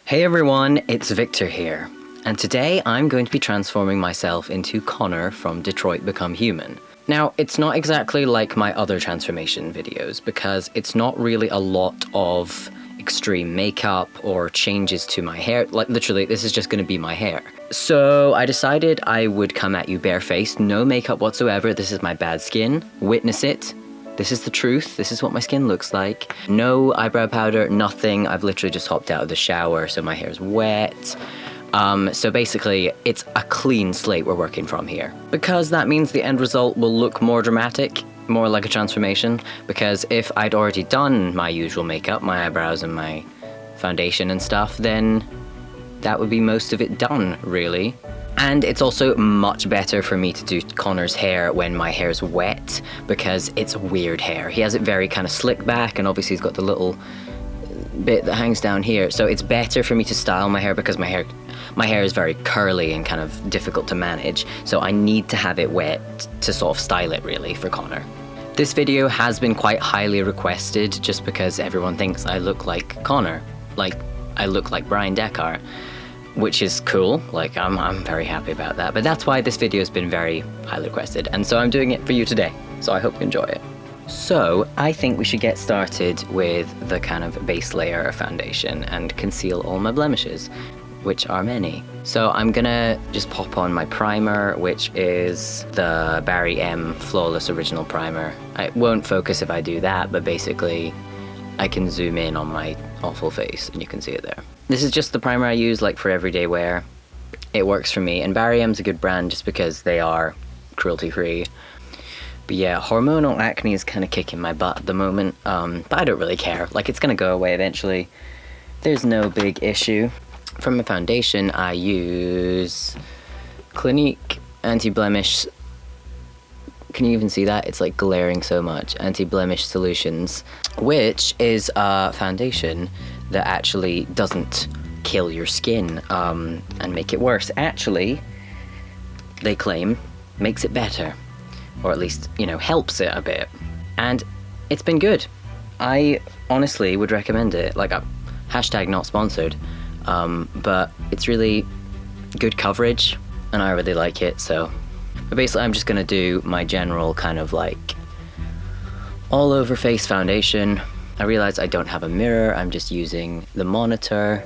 Hey everyone, it's Victor here, and today I'm going to be transforming myself into Connor from Detroit Become Human. Now, it's not exactly like my other transformation videos because it's not really a lot of extreme makeup or changes to my hair. Like literally, this is just going to be my hair. So I decided I would come at you barefaced, no makeup whatsoever. This is my bad skin, witness it. This is the truth, this is what my skin looks like. No eyebrow powder, nothing. I've literally just hopped out of the shower, so my hair's wet. So basically, it's a clean slate we're working from here. Because that means the end result will look more dramatic, more like a transformation. Because if I'd already done my usual makeup, my eyebrows and my foundation and stuff, then that would be most of it done, really. And it's also much better for me to do Connor's hair when my hair's wet because it's weird hair. He has it very kind of slick back, and obviously he's got the little bit that hangs down here. So it's better for me to style my hair because my hair is very curly and kind of difficult to manage. So I need to have it wet to sort of style it really for Connor. This video has been quite highly requested just because everyone thinks I look like Connor. Like I look like Brian Deckard. Which is cool, like I'm very happy about that. But that's why this video has been very highly requested, and so I'm doing it for you today. So I hope you enjoy it. So I think we should get started with the kind of base layer of foundation and conceal all my blemishes, which are many. So I'm gonna just pop on my primer, which is the Barry M Flawless Original Primer. I won't focus if I do that, but basically I can zoom in on my awful face and you can see it there. This is just the primer I use like for everyday wear. It works for me, and Barry M's a good brand just because they are cruelty free. But yeah, hormonal acne is kind of kicking my butt at the moment, but I don't really care. Like, it's gonna go away eventually. There's no big issue. For my foundation, I use Clinique Anti-Blemish. Can you even see that? It's like glaring so much. Anti-Blemish Solutions, which is a foundation that actually doesn't kill your skin and make it worse. Actually, they claim, makes it better. Or at least, you know, helps it a bit. And it's been good. I honestly would recommend it. Like, hashtag not sponsored. But it's really good coverage, and I really like it, so. But basically, I'm just gonna do my general kind of like all over face foundation. I realize I don't have a mirror, I'm just using the monitor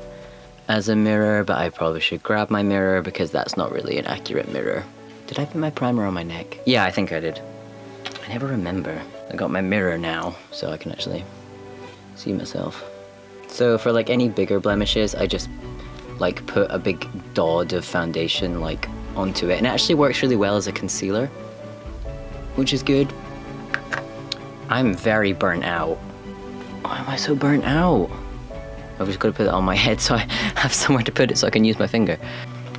as a mirror, but I probably should grab my mirror because that's not really an accurate mirror. Did I put my primer on my neck? Yeah, I think I did. I never remember. I got my mirror now, so I can actually see myself. So for like any bigger blemishes, I just like put a big dot of foundation like onto it, and it actually works really well as a concealer, which is good. I'm very burnt out. Why am I so burnt out? I've just got to put it on my head so I have somewhere to put it so I can use my finger.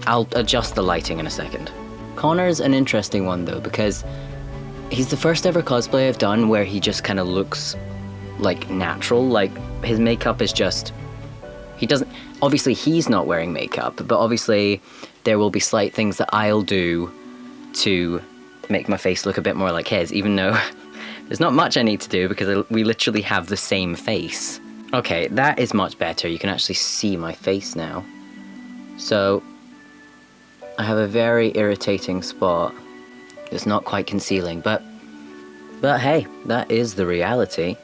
I'll adjust the lighting in a second. Connor's an interesting one though, because he's the first ever cosplay I've done where he just kind of looks like natural. Like, his makeup is just, he doesn't, obviously he's not wearing makeup, but obviously there will be slight things that I'll do to make my face look a bit more like his, even though there's not much I need to do because we literally have the same face. Okay, that is much better. You can actually see my face now. So, I have a very irritating spot. It's not quite concealing, but hey, that is the reality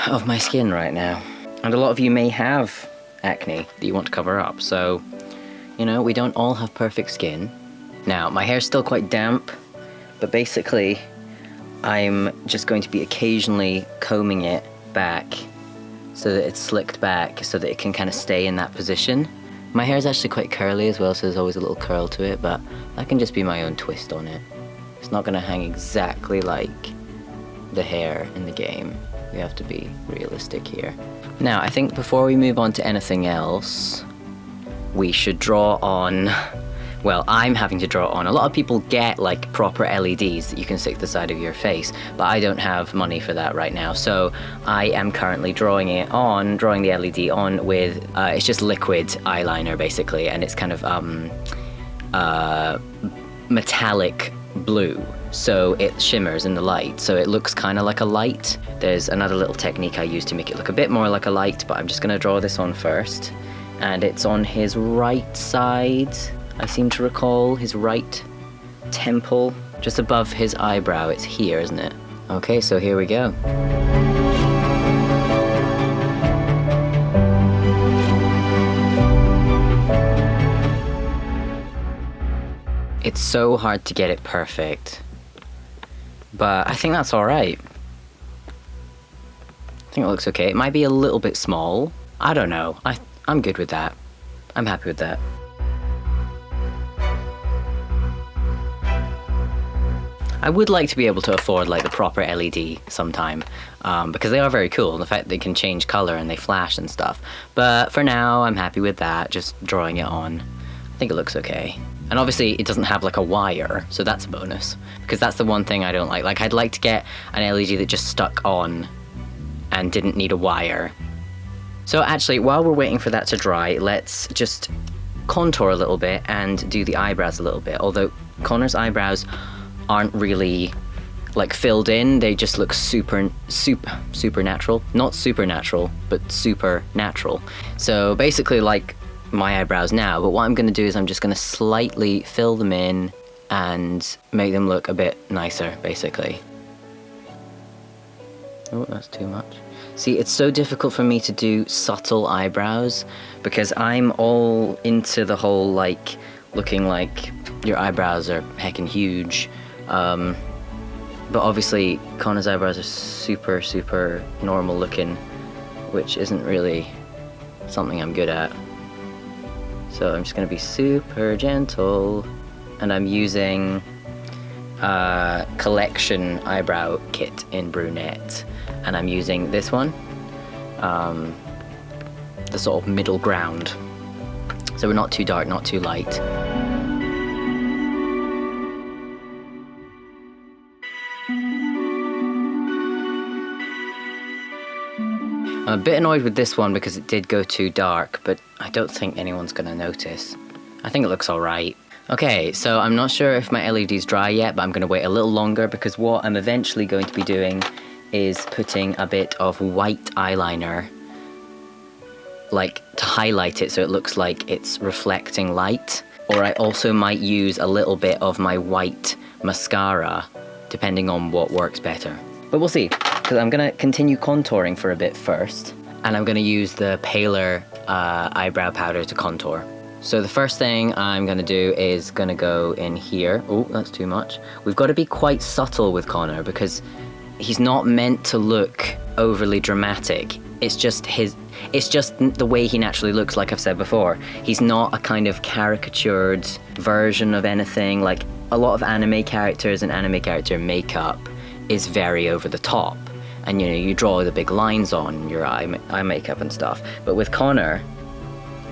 of my skin right now. And a lot of you may have acne that you want to cover up, so, you know, we don't all have perfect skin. Now, my hair's still quite damp, but basically, I'm just going to be occasionally combing it back so that it's slicked back so that it can kind of stay in that position. My hair is actually quite curly as well, so there's always a little curl to it, but that can just be my own twist on it. It's not going to hang exactly like the hair in the game. We have to be realistic here. Now, I think before we move on to anything else, we should draw on, well, I'm having to draw on. A lot of people get like proper LEDs that you can stick to the side of your face, but I don't have money for that right now. So I am currently drawing the LED on with, it's just liquid eyeliner basically, and it's kind of metallic blue. So it shimmers in the light, so it looks kind of like a light. There's another little technique I use to make it look a bit more like a light, but I'm just going to draw this on first. and it's on his right side, I seem to recall, his right temple, just above his eyebrow. It's here, isn't it? Okay, so here we go. It's so hard to get it perfect, but I think that's alright. I think it looks okay. It might be a little bit small. I don't know. I'm good with that. I'm happy with that. I would like to be able to afford like the proper LED sometime, because they are very cool. The fact they can change color and they flash and stuff. But for now, I'm happy with that, just drawing it on. I think it looks okay. And obviously it doesn't have like a wire, so that's a bonus. Because that's the one thing I don't like. Like, I'd like to get an LED that just stuck on and didn't need a wire. So actually, while we're waiting for that to dry, let's just contour a little bit and do the eyebrows a little bit. Although Connor's eyebrows aren't really like filled in, they just look supernatural. Not supernatural, but supernatural. So basically like my eyebrows now, but what I'm gonna do is I'm just gonna slightly fill them in and make them look a bit nicer, basically. Oh, that's too much. See, it's so difficult for me to do subtle eyebrows because I'm all into the whole like looking like your eyebrows are heckin' huge. But obviously Connor's eyebrows are super normal looking, which isn't really something I'm good at. So I'm just gonna be super gentle, and I'm using Collection eyebrow kit in brunette, and I'm using this one, the sort of middle ground, so we're not too dark, not too light. I'm a bit annoyed with this one because it did go too dark, but I don't think anyone's gonna notice. I think it looks alright. Okay, so I'm not sure if my LED's dry yet, but I'm gonna wait a little longer because what I'm eventually going to be doing is putting a bit of white eyeliner, like to highlight it so it looks like it's reflecting light. Or I also might use a little bit of my white mascara, depending on what works better. But we'll see, because I'm gonna continue contouring for a bit first, and I'm gonna use the paler eyebrow powder to contour. So the first thing I'm gonna do is gonna go in here. Oh, that's too much. We've got to be quite subtle with Connor because he's not meant to look overly dramatic. It's just the way he naturally looks, like I've said before. He's not a kind of caricatured version of anything. Like a lot of anime characters and anime character makeup is very over the top. And you know, you draw the big lines on your eye makeup and stuff. But with Connor,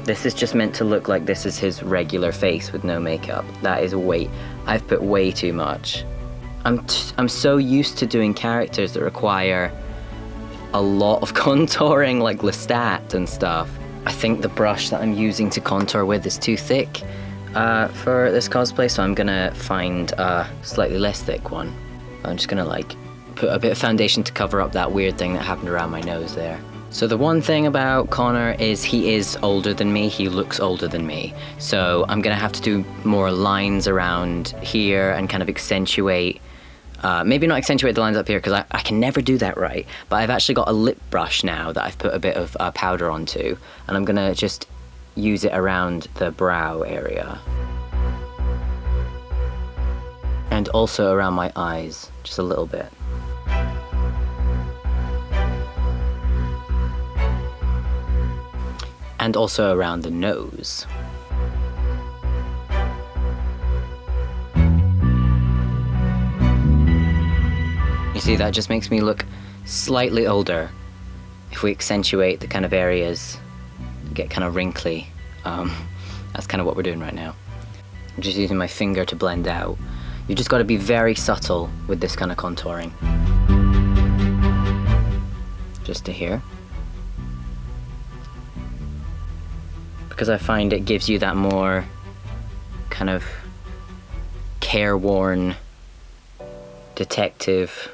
this is just meant to look like this is his regular face with no makeup. That is I've put way too much. I'm so used to doing characters that require a lot of contouring, like Lestat and stuff. I think the brush that I'm using to contour with is too thick for this cosplay, so I'm gonna find a slightly less thick one. I'm just gonna like put a bit of foundation to cover up that weird thing that happened around my nose there. So the one thing about Connor is he is older than me, he looks older than me. So I'm gonna have to do more lines around here and kind of accentuate, maybe not accentuate the lines up here because I can never do that right, but I've actually got a lip brush now that I've put a bit of powder onto, and I'm gonna just use it around the brow area. And also around my eyes, just a little bit. And also around the nose. You see, that just makes me look slightly older. If we accentuate the kind of areas that get kind of wrinkly, that's kind of what we're doing right now. I'm just using my finger to blend out. You just got to be very subtle with this kind of contouring. Just to here. Because I find it gives you that more kind of careworn detective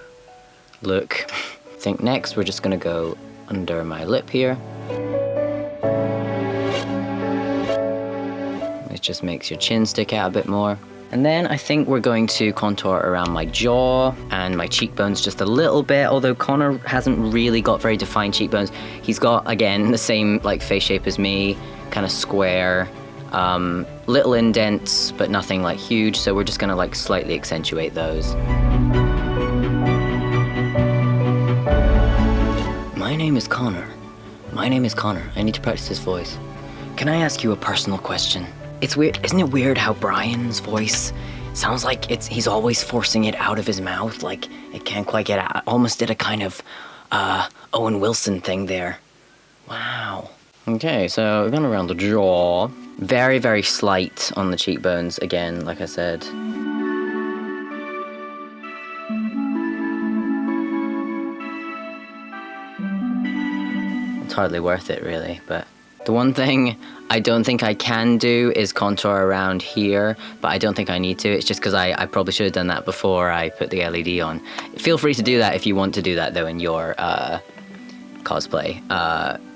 look. I think next we're just gonna go under my lip here. just makes your chin stick out a bit more. And then I think we're going to contour around my jaw and my cheekbones just a little bit, although Connor hasn't really got very defined cheekbones. He's got, again, the same like face shape as me, kind of square, little indents, but nothing like huge, so we're just gonna like slightly accentuate those. My name is Connor. My name is Connor. I need to practice his voice. Can I ask you a personal question? It's weird, isn't it weird how Brian's voice sounds like he's always forcing it out of his mouth, like it can't quite get out. I almost did a kind of Owen Wilson thing there. Wow. Okay, so we're going around the jaw. Very, very slight on the cheekbones, again, like I said. It's hardly worth it, really, but... The one thing I don't think I can do is contour around here, but I don't think I need to. It's just because I probably should have done that before I put the LED on. Feel free to do that if you want to do that, though, in your cosplay.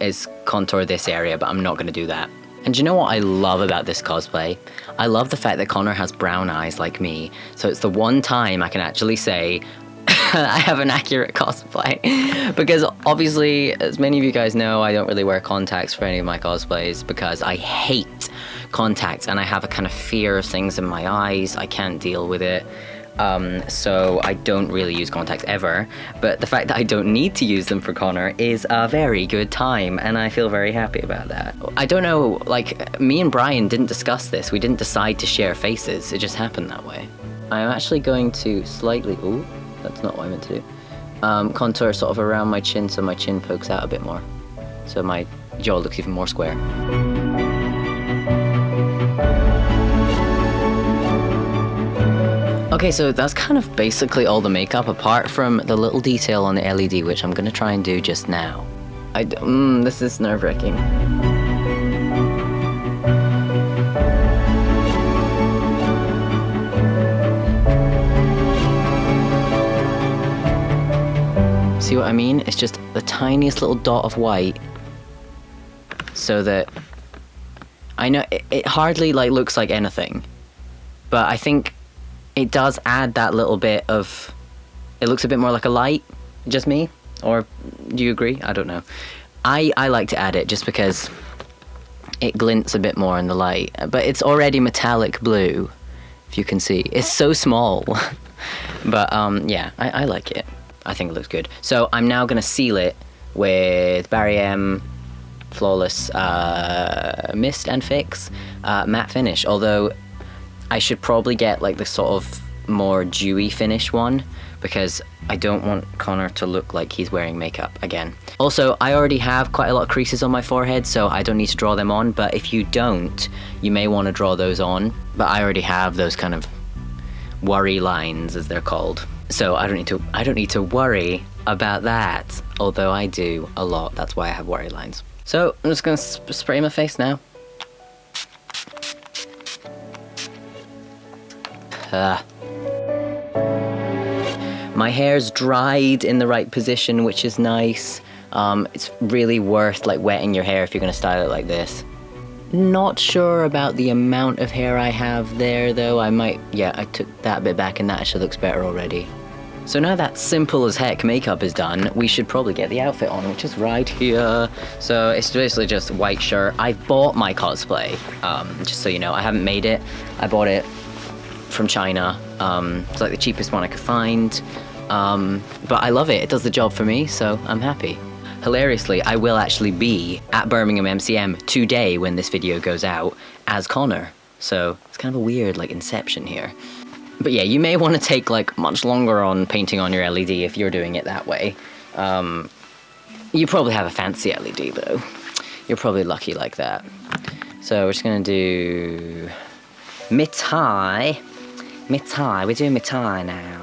Is contour this area, but I'm not going to do that. And do you know what I love about this cosplay? I love the fact that Connor has brown eyes like me, so it's the one time I can actually say I have an accurate cosplay. Because obviously, as many of you guys know, I don't really wear contacts for any of my cosplays because I hate contacts and I have a kind of fear of things in my eyes. I can't deal with it. So I don't really use contacts ever, but the fact that I don't need to use them for Connor is a very good time, and I feel very happy about that. I don't know, like, me and Brian didn't discuss this. We didn't decide to share faces. It just happened that way. I'm actually going to slightly, ooh, that's not what I meant to do, contour sort of around my chin so my chin pokes out a bit more. So my jaw looks even more square. Okay, so that's kind of basically all the makeup, apart from the little detail on the LED, which I'm gonna try and do just now. This is nerve-wracking. See what I mean? It's just the tiniest little dot of white, so that I know it hardly like looks like anything, but I think it does add that little bit of, it looks a bit more like a light. Just me? Or do you agree? I don't know. I like to add it just because it glints a bit more in the light, but it's already metallic blue, if you can see. It's so small. But yeah, I like it. I think it looks good. So I'm now gonna seal it with Barry M Flawless Mist and Fix matte finish, although I should probably get like the sort of more dewy finish one, because I don't want Connor to look like he's wearing makeup again. Also, I already have quite a lot of creases on my forehead, so I don't need to draw them on, but if you don't, you may want to draw those on. But I already have those kind of worry lines, as they're called. So I don't need to worry about that, although I do a lot. That's why I have worry lines. So I'm just gonna spray my face now. My hair's dried in the right position, which is nice. It's really worth like wetting your hair if you're gonna style it like this. Not sure about the amount of hair I have there though. I took that bit back and that actually looks better already. So now that simple as heck makeup is done, we should probably get the outfit on, which is right here. So it's basically just white shirt. I bought my cosplay, just so you know. I haven't made it. I bought it from China. It's like the cheapest one I could find. But I love it. It does the job for me, so I'm happy. Hilariously, I will actually be at Birmingham MCM today when this video goes out as Connor. So it's kind of a weird like inception here. But yeah, you may want to take like much longer on painting on your LED if you're doing it that way. You probably have a fancy LED though. You're probably lucky like that. So we're just gonna do Mitai. Mitai, we're doing Mitai now.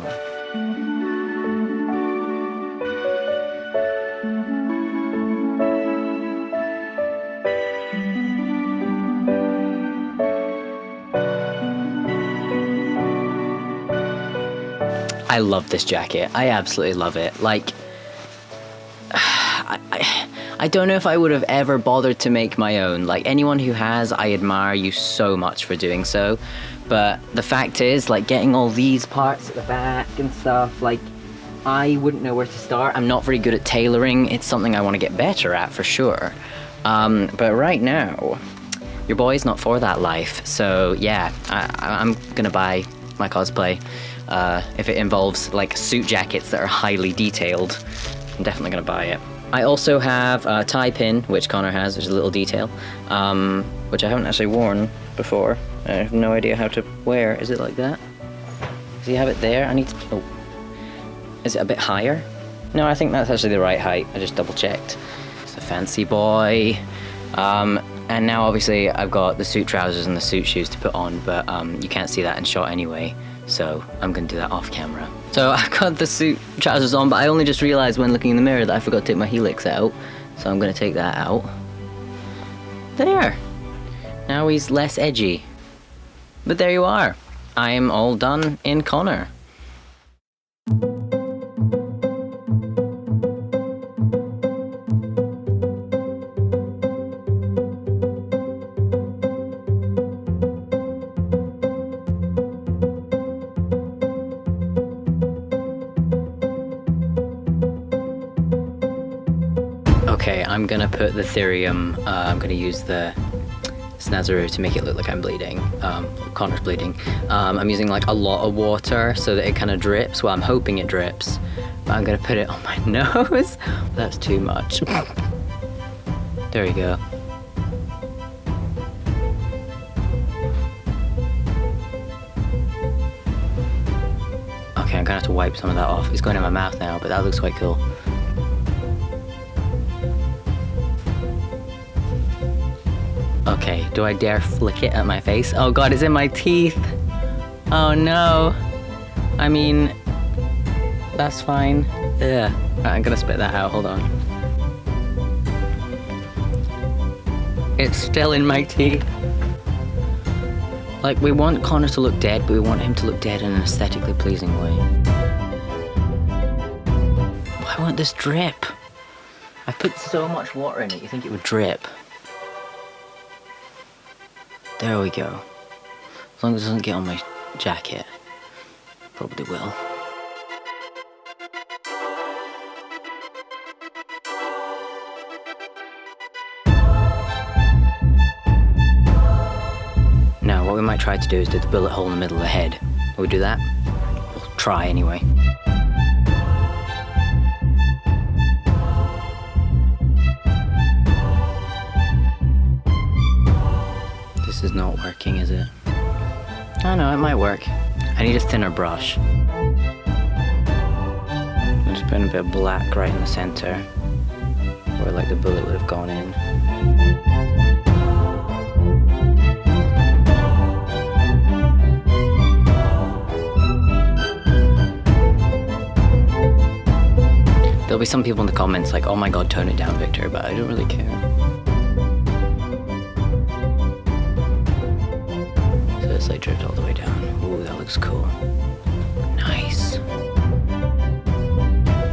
I love this jacket. I absolutely love it. Like, I I don't know if I would have ever bothered to make my own. Like, anyone who has, I admire you so much for doing so. But the fact is, like, getting all these parts at the back and stuff, like, I wouldn't know where to start. I'm not very good at tailoring. It's something I want to get better at, for sure. But right now, your boy's not for that life. So yeah, I'm gonna buy my cosplay. If it involves like suit jackets that are highly detailed, I'm definitely gonna buy it. I also have a tie pin, which Connor has, which is a little detail, which I haven't actually worn before. I have no idea how to wear. Is it like that? Does he have it there? I need to, oh. Is it a bit higher? No, I think that's actually the right height. I just double checked. It's a fancy boy. And now obviously I've got the suit trousers and the suit shoes to put on, but you can't see that in shot anyway. So I'm gonna do that off camera. So I've got the suit trousers on, but I only just realized when looking in the mirror that I forgot to take my helix out. So I'm gonna take that out. There. Now he's less edgy. But there you are. I am all done in Connor. Okay, I'm gonna put the Therium, I'm gonna use the Snazaroo to make it look like I'm bleeding. Connor's bleeding. I'm using like a lot of water so that it kind of drips. Well, I'm hoping it drips. But I'm gonna put it on my nose. That's too much. There we go. Okay, I'm gonna have to wipe some of that off. It's going in my mouth now, but that looks quite cool. Okay, do I dare flick it at my face? Oh god, it's in my teeth! Oh no! I mean, that's fine. Ugh. Right, I'm gonna spit that out, hold on. It's still in my teeth. Like, we want Connor to look dead, but we want him to look dead in an aesthetically pleasing way. Why won't this drip? I put so much water in it, you think it would drip. There we go. As long as it doesn't get on my jacket. Probably will. Now, what we might try to do is do the bullet hole in the middle of the head. Will we do that? We'll try anyway. This is not working, is it? Oh no, it might work. I need a thinner brush. I'm just putting a bit of black right in the center, where like the bullet would have gone in. There'll be some people in the comments like, oh my god, tone it down, Victor, but I don't really care. It's like dripped all the way down. Ooh, that looks cool. Nice.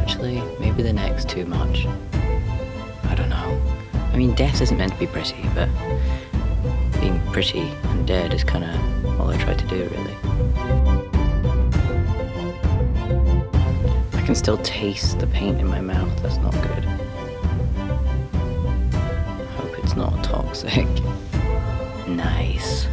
Actually, maybe the neck's too much. I don't know. I mean, death isn't meant to be pretty, but being pretty and dead is kind of all I try to do, really. I can still taste the paint in my mouth. That's not good. Hope it's not toxic. Nice.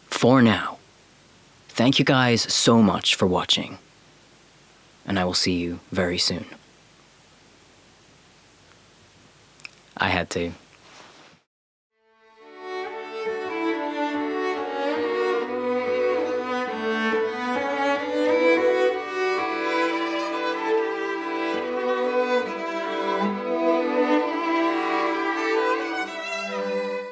For now, thank you guys so much for watching, and I will see you very soon. I had to.